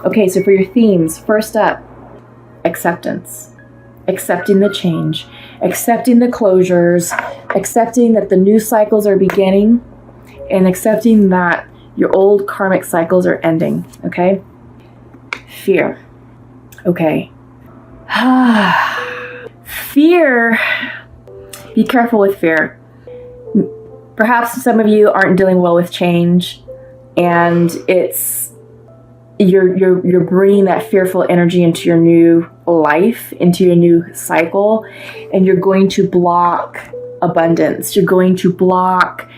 Okay, so for your themes, first up, acceptance. Accepting the change, accepting the closures, accepting that the new cycles are beginning, and accepting that your old karmic cycles are ending, okay? Fear. Okay. Fear. Be careful with fear. Perhaps some of you aren't dealing well with change, and it's you're bringing that fearful energy into your new life, into your new cycle, and you're going to block abundance. You're going to block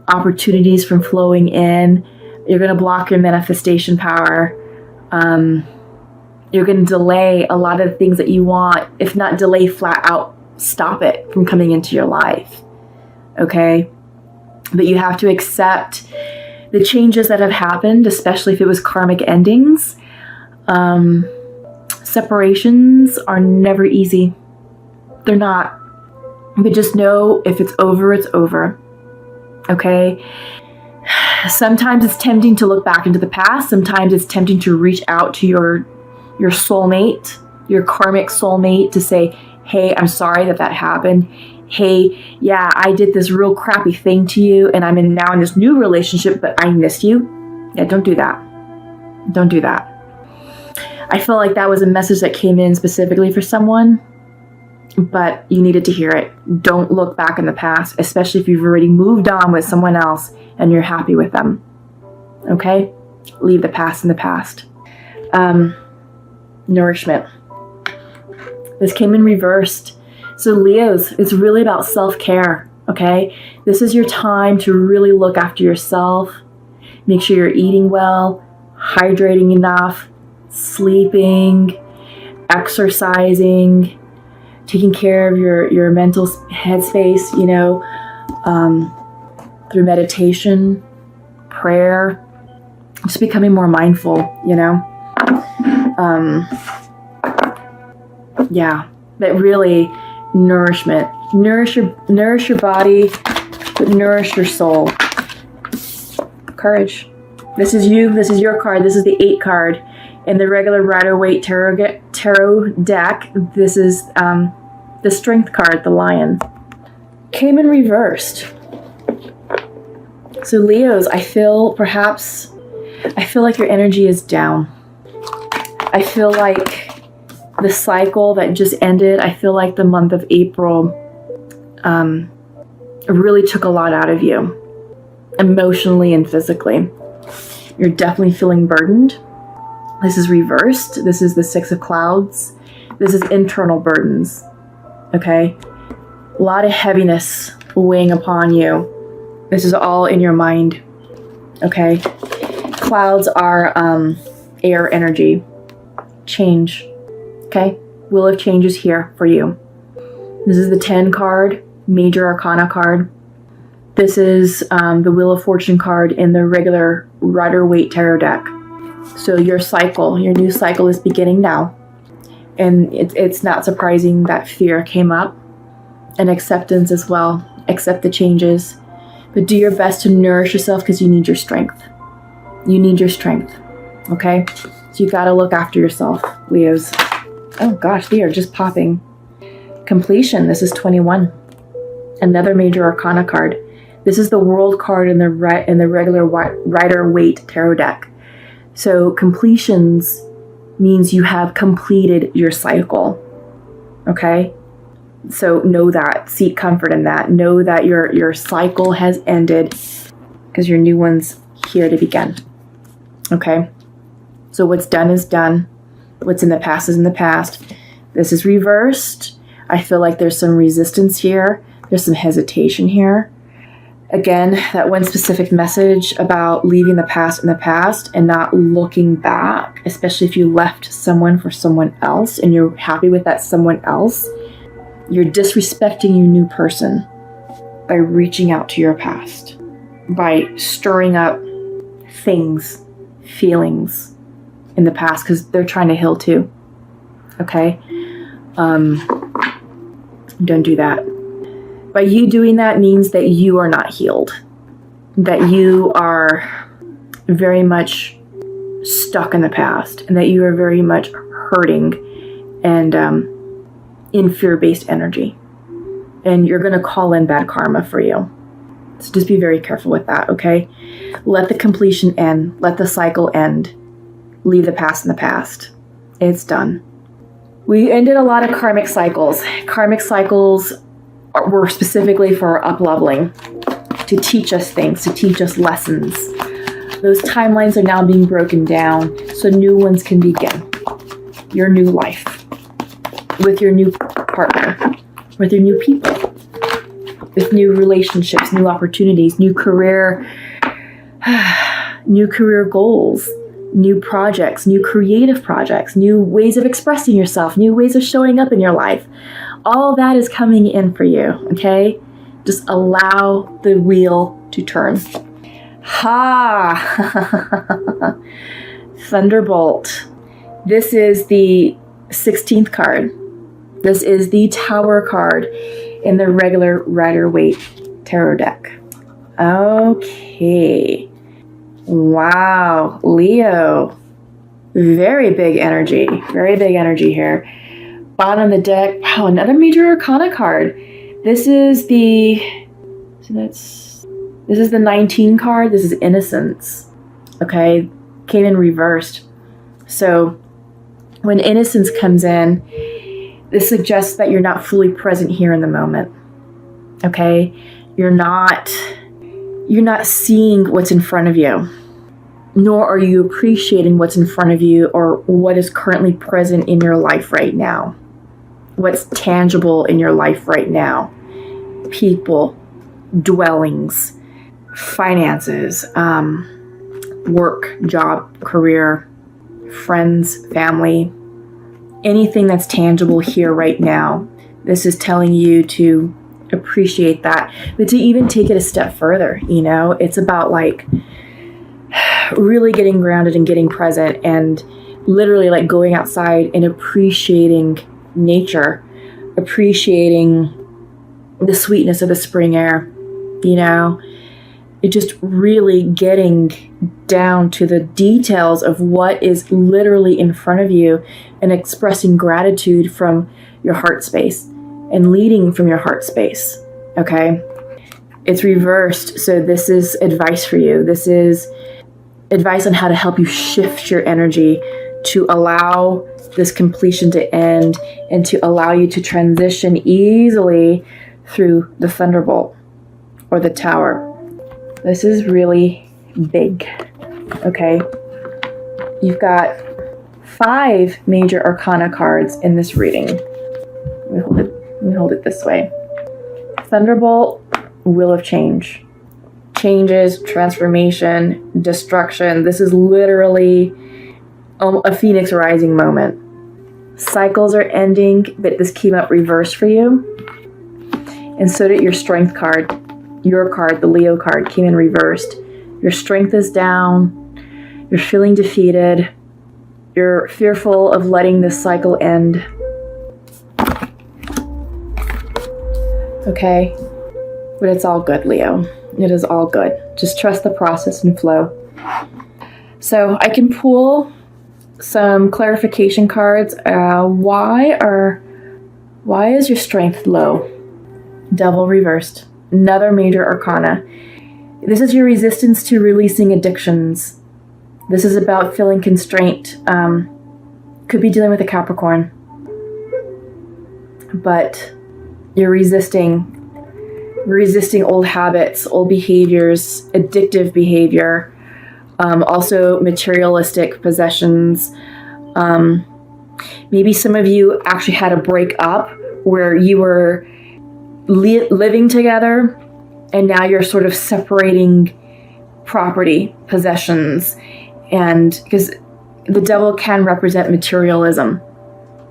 opportunities from flowing in. You're going to block your manifestation power. You're going to delay a lot of the things that you want, if not delay, flat out stop it from coming into your life. Okay? But you have to accept the changes that have happened, especially if it was karmic endings. Separations are never easy. They're not. But just know if it's over, it's over. Okay? Sometimes it's tempting to look back into the past. Sometimes it's tempting to reach out to your soulmate, your karmic soulmate, to say, hey, I'm sorry that happened. Hey, yeah, I did this real crappy thing to you, and I'm now in this new relationship, but I miss you. Yeah, don't do that. Don't do that. I feel like that was a message that came in specifically for someone, but you needed to hear it. Don't look back in the past, especially if you've already moved on with someone else and you're happy with them. Okay? Leave the past in the past. Nourishment. This came in reversed. So Leos, it's really about self-care, okay? This is your time to really look after yourself. Make sure you're eating well, hydrating enough, sleeping, exercising, taking care of your mental headspace, through meditation, prayer, just becoming more mindful, but really nourishment. Nourish your body, but nourish your soul. Courage. This is you. This is your card. This is the 8 card. In the regular Rider-Waite tarot deck, this is the Strength card, the Lion. Came in reversed. So Leos, I feel like your energy is down. I feel like the cycle that just ended, I feel like the month of April really took a lot out of you, emotionally and physically. You're definitely feeling burdened. This is reversed. This is the 6 of Clouds. This is internal burdens, okay? A lot of heaviness weighing upon you. This is all in your mind, okay? Clouds are air energy. Change. Okay, Wheel of Change is here for you. This is the 10 card, Major Arcana card. This is the Wheel of Fortune card in the regular Rider-Waite tarot deck. So your new cycle is beginning now. And it's not surprising that fear came up, and acceptance as well. Accept the changes. But do your best to nourish yourself, because you need your strength. You need your strength, okay? So you gotta look after yourself, Leos. Oh gosh, they are just popping. Completion, this is 21. Another Major Arcana card. This is the World card in the regular Rider-Waite tarot deck. So completions means you have completed your cycle. Okay? So know that. Seek comfort in that. Know that your cycle has ended, because your new one's here to begin. Okay? So what's done is done. What's in the past is in the past. This is reversed. I feel like there's some resistance here. There's some hesitation here. Again, that one specific message about leaving the past in the past and not looking back, especially if you left someone for someone else and you're happy with that someone else, you're disrespecting your new person by reaching out to your past, by stirring up things, feelings in the past, because they're trying to heal too. Okay? Don't do that. By you doing that means that you are not healed. That you are very much stuck in the past and that you are very much hurting and in fear-based energy. And you're going to call in bad karma for you. So just be very careful with that, okay? Let the completion end. Let the cycle end. Leave the past in the past. It's done. We ended a lot of karmic cycles. Karmic cycles were specifically for up-leveling, to teach us things, to teach us lessons. Those timelines are now being broken down so new ones can begin. Your new life. With your new partner. With your new people. With new relationships, new opportunities, new career goals, new projects, new creative projects, new ways of expressing yourself, new ways of showing up in your life. All that is coming in for you, okay? Just allow the wheel to turn. Ha! Thunderbolt. This is the 16th card. This is the Tower card in the regular Rider-Waite tarot deck. Okay. Wow, Leo. Very big energy. Very big energy here. Bottom of the deck. Wow, another major arcana card. This is the 19 card. This is Innocence. Okay, came in reversed. So when Innocence comes in, this suggests that you're not fully present here in the moment. Okay? You're not seeing what's in front of you. Nor are you appreciating what's in front of you or what is currently present in your life right now. What's tangible in your life right now. People, dwellings, finances, work, job, career, friends, family, anything that's tangible here right now. This is telling you to appreciate that, but to even take it a step further, it's about like really getting grounded and getting present and literally like going outside and appreciating nature, appreciating the sweetness of the spring air, It just really getting down to the details of what is literally in front of you and expressing gratitude from your heart space and leading from your heart space, okay? It's reversed, so this is advice for you. This is advice on how to help you shift your energy to allow this completion to end and to allow you to transition easily through the Thunderbolt or the Tower. This is really big, okay? You've got 5 major arcana cards in this reading. Let me hold it this way. Thunderbolt, Wheel of Change. Changes, transformation, destruction. This is literally a phoenix rising moment. Cycles are ending, but this came up reversed for you. And so did your Strength card. Your card, the Leo card, came in reversed. Your strength is down. You're feeling defeated. You're fearful of letting this cycle end. Okay? But it's all good, Leo. It is all good. Just trust the process and flow. So I can pull some clarification cards. Why is your strength low? Devil reversed. Another major arcana. This is your resistance to releasing addictions. This is about feeling constraint. Could be dealing with a Capricorn. But you're resisting old habits, old behaviors, addictive behavior, also materialistic possessions. Maybe some of you actually had a breakup where you were living together and now you're sort of separating property, possessions, and because the devil can represent materialism,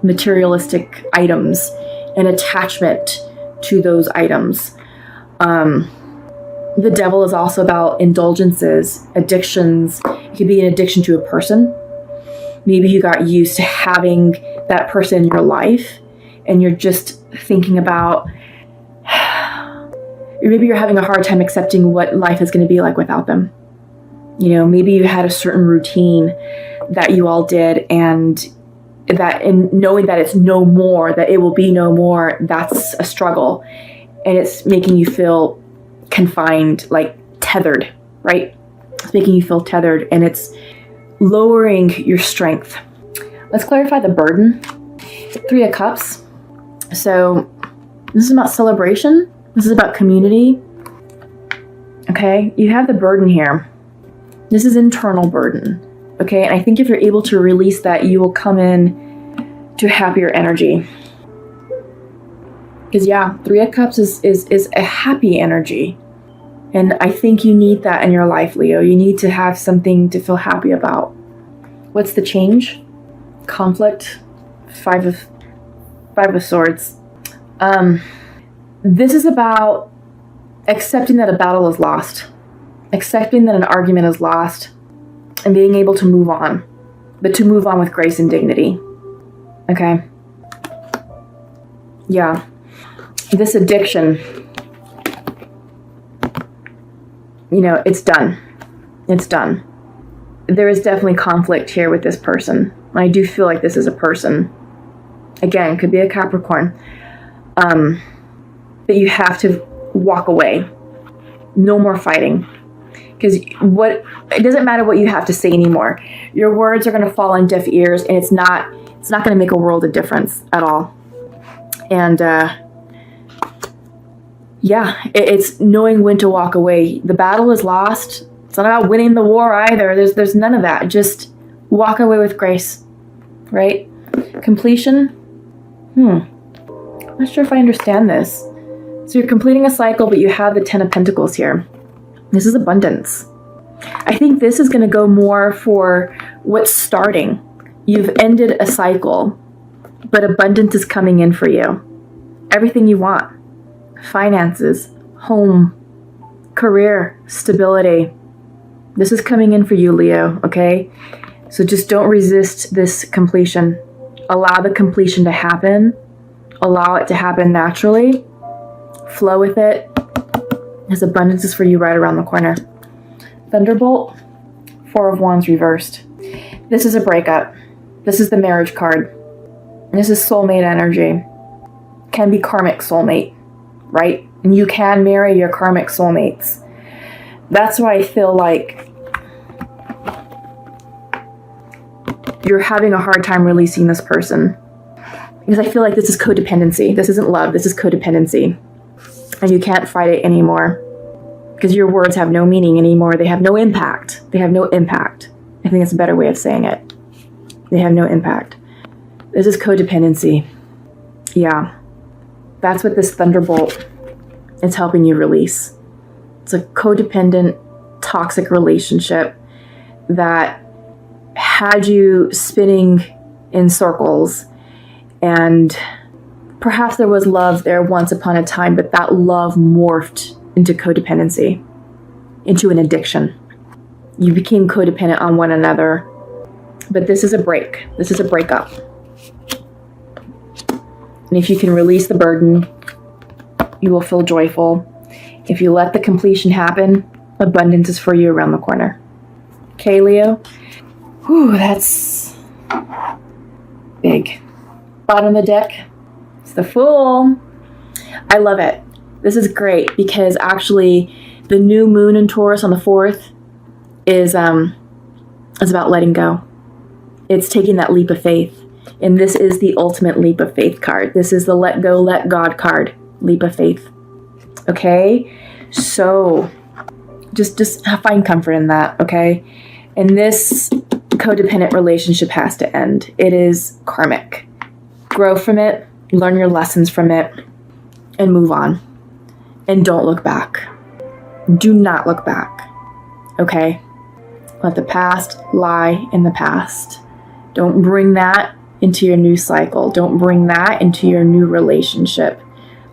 materialistic items, and attachment to those items. The devil is also about indulgences, addictions. It could be an addiction to a person. Maybe you got used to having that person in your life and you're just thinking about, maybe you're having a hard time accepting what life is going to be like without them. Maybe you had a certain routine that you all did, and that in knowing that it's no more, that it will be no more, that's a struggle. And it's making you feel confined, like tethered, right? It's making you feel tethered, and it's lowering your strength. Let's clarify the burden. 3 of Cups. So this is about celebration. This is about community. Okay, you have the burden here. This is internal burden. Okay, and I think if you're able to release that, you will come in to happier energy. Because yeah, 3 of Cups is a happy energy. And I think you need that in your life, Leo. You need to have something to feel happy about. What's the change? Conflict. 5 of Swords. This is about accepting that a battle is lost. Accepting that an argument is lost. And being able to move on. But to move on with grace and dignity. Okay? Yeah. This addiction, you know, it's done. It's done. There is definitely conflict here with this person. I do feel like this is a person. Again, could be a Capricorn. But you have to walk away. No more fighting. Because it doesn't matter what you have to say anymore. Your words are going to fall on deaf ears, and it's not going to make a world of difference at all. And yeah, it's knowing when to walk away. The battle is lost. It's not about winning the war either. There's none of that. Just walk away with grace, right? Completion. I'm not sure if I understand this. So you're completing a cycle, but you have the 10 of Pentacles here. This is abundance. I think this is going to go more for what's starting. You've ended a cycle, but abundance is coming in for you. Everything you want. Finances, home, career, stability. This is coming in for you, Leo, okay? So just don't resist this completion. Allow the completion to happen. Allow it to happen naturally. Flow with it. His abundance is for you right around the corner. Thunderbolt, 4 of Wands reversed. This is a breakup. This is the marriage card. This is soulmate energy. Can be karmic soulmate, right? And you can marry your karmic soulmates. That's why I feel like you're having a hard time releasing this person. Because I feel like this is codependency. This isn't love. This is codependency. And you can't fight it anymore. Because your words have no meaning anymore. They have no impact. They have no impact. I think that's a better way of saying it. They have no impact. This is codependency. Yeah. That's what this Thunderbolt is helping you release. It's a codependent, toxic relationship that had you spinning in circles, and perhaps there was love there once upon a time, but that love morphed into codependency, into an addiction. You became codependent on one another, but this is a break. This is a breakup. And if you can release the burden, you will feel joyful. If you let the completion happen, abundance is for you around the corner. Okay, Leo? Whew, that's big. Bottom of the deck, it's the Fool. I love it. This is great because actually the new moon in Taurus on the 4th is about letting go. It's taking that leap of faith. And this is the ultimate leap of faith card. This is the let go, let God card. Leap of faith. Okay? So just find comfort in that, okay? And this codependent relationship has to end. It is karmic. Grow from it, learn your lessons from it, and move on. And don't look back. Do not look back. Okay? Let the past lie in the past. Don't bring that into your new cycle. Don't bring that into your new relationship.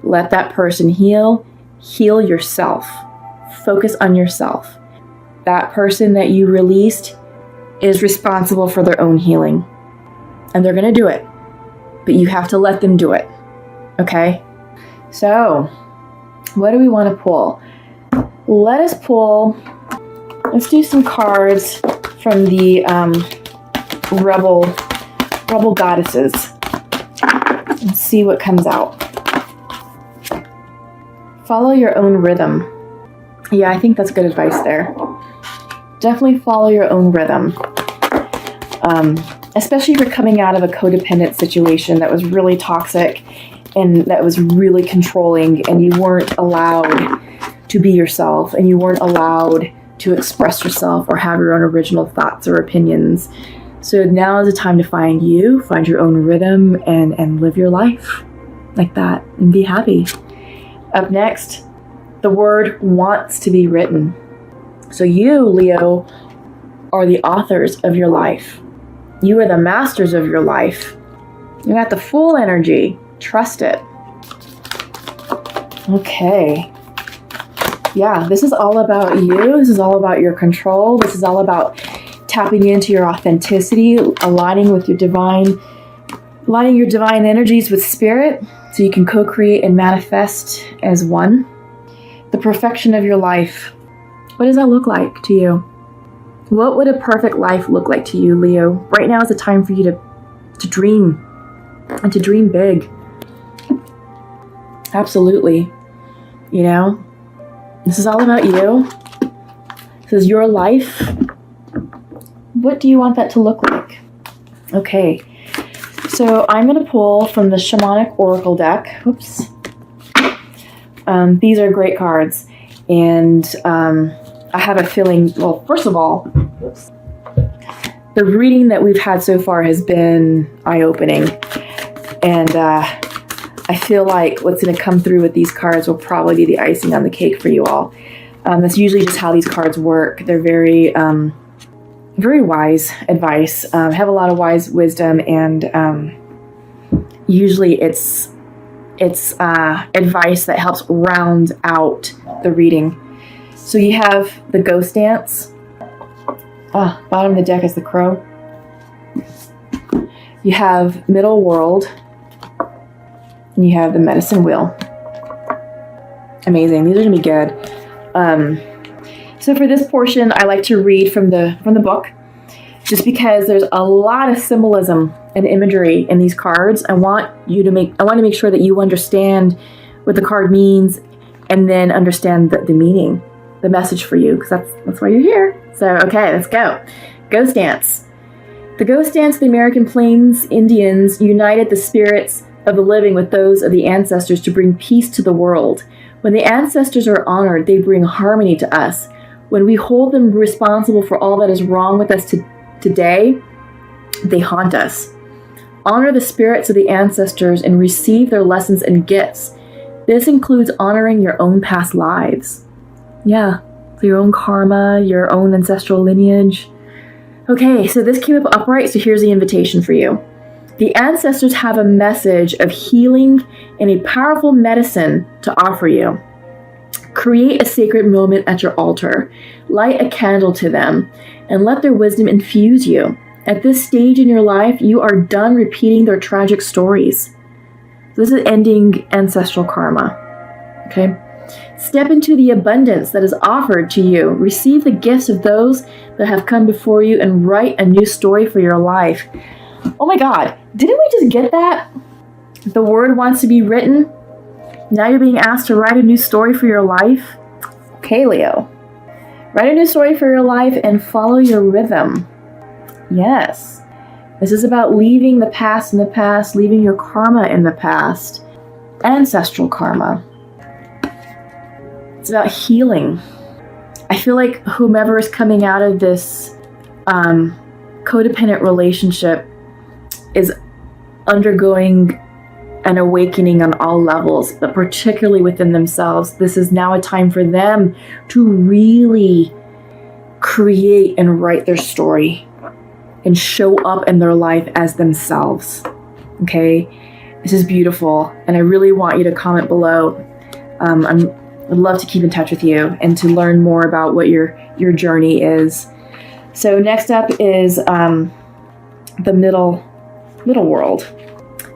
Let that person heal. Heal yourself. Focus on yourself. That person that you released is responsible for their own healing. And they're going to do it. But you have to let them do it. Okay? So, what do we want to pull? Let's do some cards from the rebel goddesses. Let's see what comes out. Follow your own rhythm. Yeah, I think that's good advice there. Definitely follow your own rhythm. Especially if you're coming out of a codependent situation that was really toxic and that was really controlling, and you weren't allowed to be yourself, and you weren't allowed to express yourself or have your own original thoughts or opinions. So now is the time to find your own rhythm, and live your life like that and be happy. Up next, the word wants to be written. So you, Leo, are the authors of your life. You are the masters of your life. You got the full energy. Trust it. Okay. Yeah, this is all about you. This is all about your control. This is all about tapping into your authenticity, aligning your divine energies with spirit so you can co-create and manifest as one. The perfection of your life. What does that look like to you? What would a perfect life look like to you, Leo? Right now is the time for you to dream, and to dream big. Absolutely. You know, this is all about you. This is your life. What do you want that to look like? Okay, so I'm going to pull from the Shamanic Oracle deck. Oops. These are great cards, and I have a feeling, well, first of all, the reading that we've had so far has been eye-opening, and I feel like what's going to come through with these cards will probably be the icing on the cake for you all. That's usually just how these cards work. They're very wise advice, have a lot of wise wisdom, and usually it's advice that helps round out the reading. So you have the Ghost Dance. Bottom of the deck is the Crow. You have Middle World. And you have the Medicine Wheel. Amazing. These are going to be good. So for this portion, I like to read from the book, just because there's a lot of symbolism and imagery in these cards. I want to make sure that you understand what the card means, and then understand the meaning, the message for you, because that's why you're here. So, okay, let's go. Ghost Dance. The Ghost Dance of the American Plains Indians united the spirits of the living with those of the ancestors to bring peace to the world. When the ancestors are honored, they bring harmony to us. When we hold them responsible for all that is wrong with us today, they haunt us. Honor the spirits of the ancestors and receive their lessons and gifts. This includes honoring your own past lives. Yeah, so your own karma, your own ancestral lineage. Okay, so this came up upright, so here's the invitation for you. The ancestors have a message of healing and a powerful medicine to offer you. Create a sacred moment at your altar. Light a candle to them, and let their wisdom infuse you. At this stage in your life, you are done repeating their tragic stories. This is ending ancestral karma. Okay? Step into the abundance that is offered to you. Receive the gifts of those that have come before you and write a new story for your life. Oh my God, didn't we just get that? The word wants to be written. Now you're being asked to write a new story for your life. Okay, Leo. Write a new story for your life and follow your rhythm. Yes. This is about leaving the past in the past, leaving your karma in the past. Ancestral karma. It's about healing. I feel like whomever is coming out of this codependent relationship is undergoing an awakening on all levels, but particularly within themselves. This is now a time for them to really create and write their story and show up in their life as themselves. Okay? This is beautiful, and I really want you to comment below. I'd love to keep in touch with you and to learn more about what your journey is. So next up is the middle world.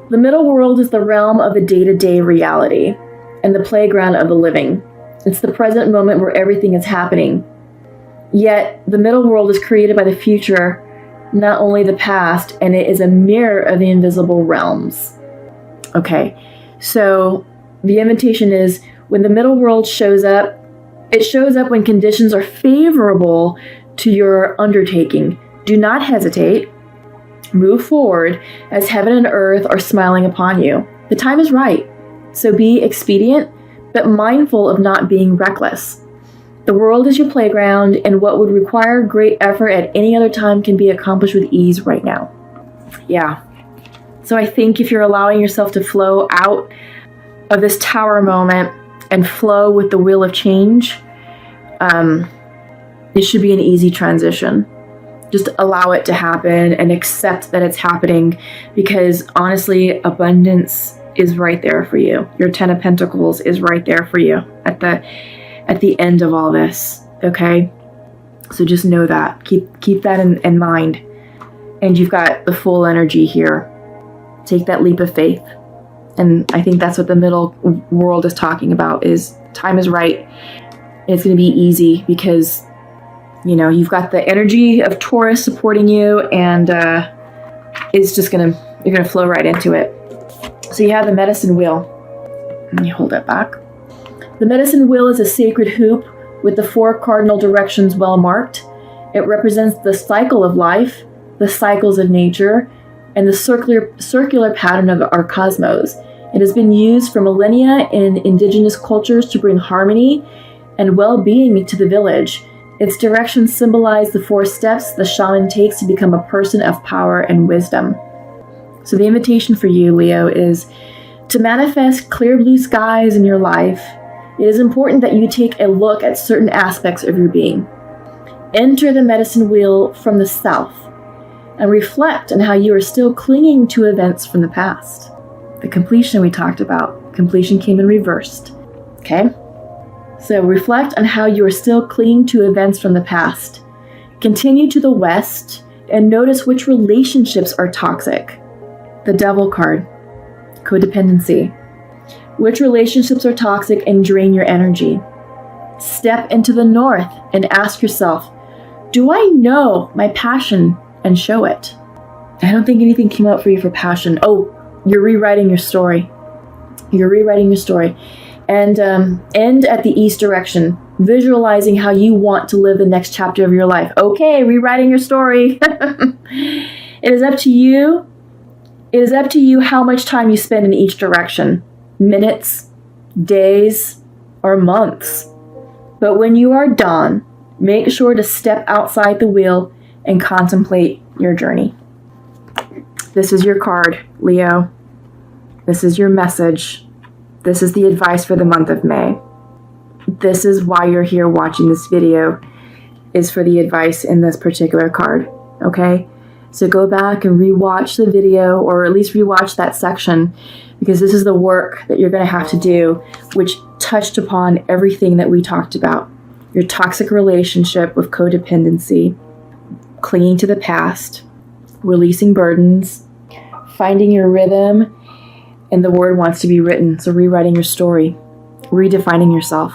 The middle world is the realm of the day-to-day reality and the playground of the living. It's the present moment where everything is happening. Yet, the middle world is created by the future not only the past, and it is a mirror of the invisible realms. Okay, so the invitation is when the middle world shows up, it shows up when conditions are favorable to your undertaking. Do not hesitate. Move forward as heaven and earth are smiling upon you. The time is right, so be expedient, but mindful of not being reckless. The world is your playground, and what would require great effort at any other time can be accomplished with ease right now. Yeah. So I think if you're allowing yourself to flow out of this tower moment and flow with the wheel of change, it should be an easy transition. Just allow it to happen and accept that it's happening, because honestly, abundance is right there for you. Your 10 of Pentacles is right there for you at the end of all this, okay? So just know that. Keep that in mind. And you've got the full energy here. Take that leap of faith. And I think that's what the middle world is talking about, is time is right. And it's going to be easy because, you know, you've got the energy of Taurus supporting you, and it's just you're going to flow right into it. So you have the medicine wheel. Let me hold it back. The medicine wheel is a sacred hoop with the 4 cardinal directions well marked. It represents the cycle of life, the cycles of nature, and the circular pattern of our cosmos. It has been used for millennia in indigenous cultures to bring harmony and well-being to the village. Its directions symbolize the 4 steps the shaman takes to become a person of power and wisdom. So the invitation for you, Leo, is to manifest clear blue skies in your life. It is important that you take a look at certain aspects of your being. Enter the medicine wheel from the south and reflect on how you are still clinging to events from the past. The completion we talked about, completion came in reversed. Okay? So reflect on how you are still clinging to events from the past. Continue to the west and notice which relationships are toxic. The Devil card, codependency. Which relationships are toxic and drain your energy? Step into the north and ask yourself, do I know my passion and show it? I don't think anything came out for you for passion. Oh, you're rewriting your story. You're rewriting your story. And end at the east direction, visualizing how you want to live the next chapter of your life. Okay, rewriting your story. It is up to you. It is up to you how much time you spend in each direction. Minutes, days, or months. But when you are done, make sure to step outside the wheel and contemplate your journey. This is your card, Leo. This is your message. This is the advice for the month of May. This is why you're here watching this video, is for the advice in this particular card, okay? So go back and rewatch the video, or at least rewatch that section, because this is the work that you're going to have to do, which touched upon everything that we talked about. Your toxic relationship with codependency, clinging to the past, releasing burdens, finding your rhythm, and the word wants to be written. So rewriting your story, redefining yourself.